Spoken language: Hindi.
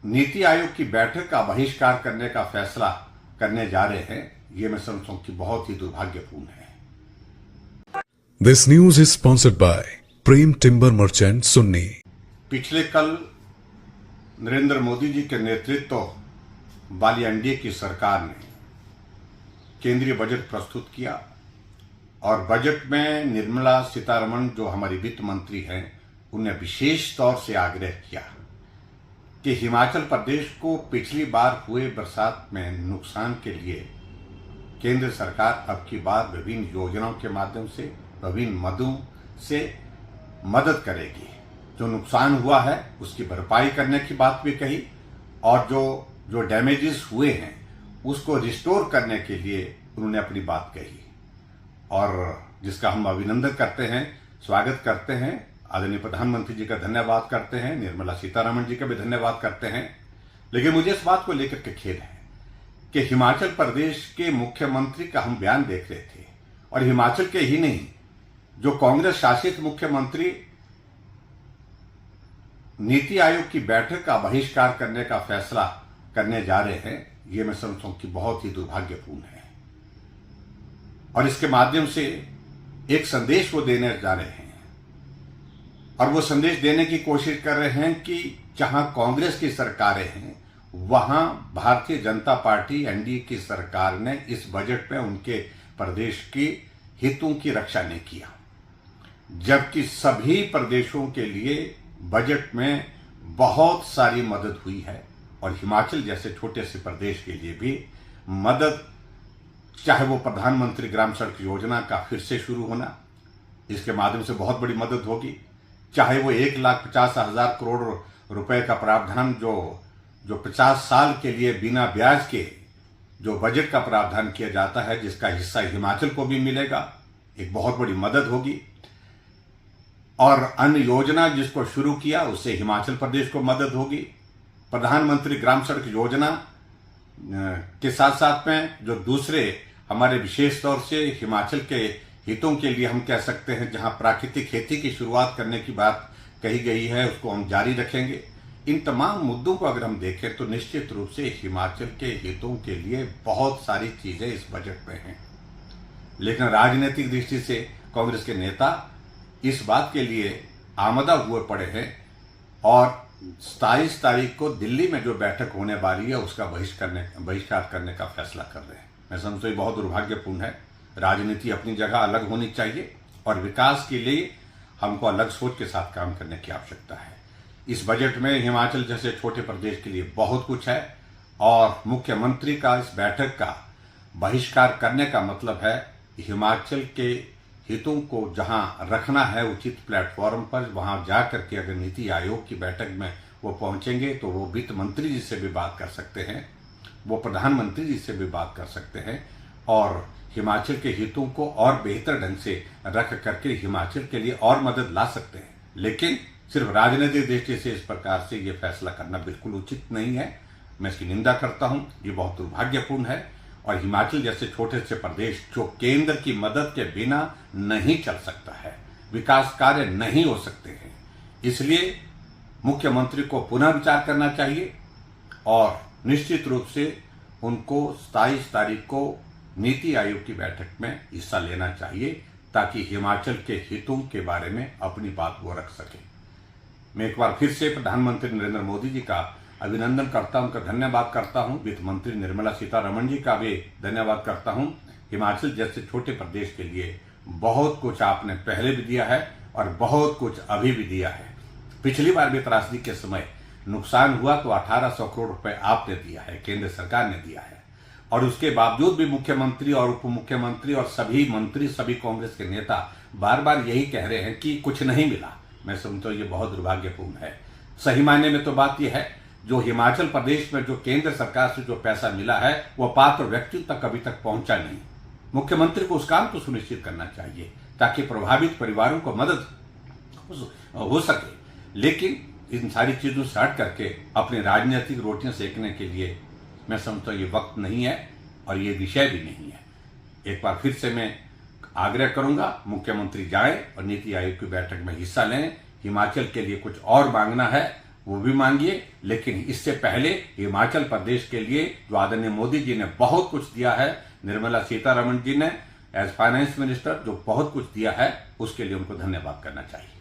नीति आयोग की बैठक का बहिष्कार करने का फैसला करने जा रहे हैं, ये मैं समझता हूं कि बहुत ही दुर्भाग्यपूर्ण है। This news is sponsored by Prem Timber Merchant Sunni। पिछले कल नरेंद्र मोदी जी के नेतृत्व वाली एनडीए की सरकार ने केंद्रीय बजट प्रस्तुत किया और बजट में निर्मला सीतारमण जो हमारी वित्त मंत्री हैं, उन्हें विशेष तौर से आग्रह किया कि हिमाचल प्रदेश को पिछली बार हुए बरसात में नुकसान के लिए केंद्र सरकार अब की बार विभिन्न योजनाओं के माध्यम से, विभिन्न मदों से मदद करेगी। जो नुकसान हुआ है उसकी भरपाई करने की बात भी कही और जो डैमेजेस हुए हैं उसको रिस्टोर करने के लिए उन्होंने अपनी बात कही और जिसका हम अभिनंदन करते हैं, स्वागत करते हैं। आदरणीय प्रधानमंत्री जी का धन्यवाद करते हैं, निर्मला सीतारमण जी का भी धन्यवाद करते हैं। लेकिन मुझे इस बात को लेकर के खेद है कि हिमाचल प्रदेश के मुख्यमंत्री का हम बयान देख रहे थे और हिमाचल के ही नहीं, जो कांग्रेस शासित मुख्यमंत्री नीति आयोग की बैठक का बहिष्कार करने का फैसला करने जा रहे हैं, ये मैं समझता हूं कि बहुत ही दुर्भाग्यपूर्ण है। और इसके माध्यम से एक संदेश वो देने जा रहे हैं और वो संदेश देने की कोशिश कर रहे हैं कि जहां कांग्रेस की सरकारें हैं, वहां भारतीय जनता पार्टी एनडीए की सरकार ने इस बजट में उनके प्रदेश के हितों की रक्षा नहीं किया, जबकि सभी प्रदेशों के लिए बजट में बहुत सारी मदद हुई है और हिमाचल जैसे छोटे से प्रदेश के लिए भी मदद, चाहे वो प्रधानमंत्री ग्राम सड़क योजना का फिर से शुरू होना, इसके माध्यम से बहुत बड़ी मदद होगी, चाहे वो 1,50,000 करोड़ रुपए का प्रावधान जो 50 साल के लिए बिना ब्याज के जो बजट का प्रावधान किया जाता है, जिसका हिस्सा हिमाचल को भी मिलेगा, एक बहुत बड़ी मदद होगी। और अन्य योजना जिसको शुरू किया उससे हिमाचल प्रदेश को मदद होगी। प्रधानमंत्री ग्राम सड़क योजना के साथ साथ में जो दूसरे हमारे विशेष तौर से हिमाचल के हितों के लिए हम कह सकते हैं, जहां प्राकृतिक खेती की शुरुआत करने की बात कही गई है, उसको हम जारी रखेंगे। इन तमाम मुद्दों को अगर हम देखें तो निश्चित रूप से हिमाचल के हितों के लिए बहुत सारी चीजें इस बजट में हैं। लेकिन राजनीतिक दृष्टि से कांग्रेस के नेता इस बात के लिए आमदा हुए पड़े हैं और 27 तारीख को दिल्ली में जो बैठक होने वाली है उसका बहिष्कार करने का फैसला कर रहे हैं। मैं समझता हूं बहुत दुर्भाग्यपूर्ण है। राजनीति अपनी जगह अलग होनी चाहिए और विकास के लिए हमको अलग सोच के साथ काम करने की आवश्यकता है। इस बजट में हिमाचल जैसे छोटे प्रदेश के लिए बहुत कुछ है और मुख्यमंत्री का इस बैठक का बहिष्कार करने का मतलब है हिमाचल के हितों को जहां रखना है उचित प्लेटफॉर्म पर, वहां जाकर के अगर नीति आयोग की बैठक में वो पहुंचेंगे तो वो वित्त मंत्री जी से भी बात कर सकते हैं, वो प्रधानमंत्री जी से भी बात कर सकते हैं और हिमाचल के हितों को और बेहतर ढंग से रख करके हिमाचल के लिए और मदद ला सकते हैं। लेकिन सिर्फ राजनीतिक दृष्टि से इस प्रकार से ये फैसला करना बिल्कुल उचित नहीं है। मैं इसकी निंदा करता हूं, ये बहुत दुर्भाग्यपूर्ण है और हिमाचल जैसे छोटे से प्रदेश जो केंद्र की मदद के बिना नहीं चल सकता है, विकास कार्य नहीं हो सकते हैं, इसलिए मुख्यमंत्री को पुनः विचार करना चाहिए और निश्चित रूप से उनको 27 तारीख को नीति आयोग की बैठक में हिस्सा लेना चाहिए ताकि हिमाचल के हितों के बारे में अपनी बात वो रख सके। मैं एक बार फिर से प्रधानमंत्री नरेंद्र मोदी जी का अभिनंदन करता हूं, उनका धन्यवाद करता हूं। वित्त मंत्री निर्मला सीतारमण जी का भी धन्यवाद करता हूं। हिमाचल जैसे छोटे प्रदेश के लिए बहुत कुछ आपने पहले भी दिया है और बहुत कुछ अभी भी दिया है। पिछली बार भी त्रासदी के समय नुकसान हुआ तो 1800 करोड़ रुपए आपने दिया है, केंद्र सरकार ने दिया है और उसके बावजूद भी मुख्यमंत्री और उप मुख्यमंत्री और सभी मंत्री, सभी कांग्रेस के नेता बार बार यही कह रहे हैं कि कुछ नहीं मिला। मैं समझता हूं ये बहुत दुर्भाग्यपूर्ण है। सही मायने में तो बात यह है, जो हिमाचल प्रदेश में जो केंद्र सरकार से जो पैसा मिला है वो पात्र व्यक्ति तक अभी तक पहुंचा नहीं। मुख्यमंत्री को उस काम को सुनिश्चित करना चाहिए ताकि प्रभावित परिवारों को मदद हो सके। लेकिन इन सारी चीजों से हट करके अपनी राजनीतिक रोटियां सेकने के लिए मैं समझता हूं ये वक्त नहीं है और ये विषय भी नहीं है। एक बार फिर से मैं आग्रह करूंगा, मुख्यमंत्री जाएं और नीति आयोग की बैठक में हिस्सा लें। हिमाचल के लिए कुछ और मांगना है वो भी मांगिए, लेकिन इससे पहले हिमाचल प्रदेश के लिए जो आदरणीय मोदी जी ने बहुत कुछ दिया है, निर्मला सीतारमण जी ने एज फाइनेंस मिनिस्टर जो बहुत कुछ दिया है, उसके लिए उनको धन्यवाद करना चाहिए।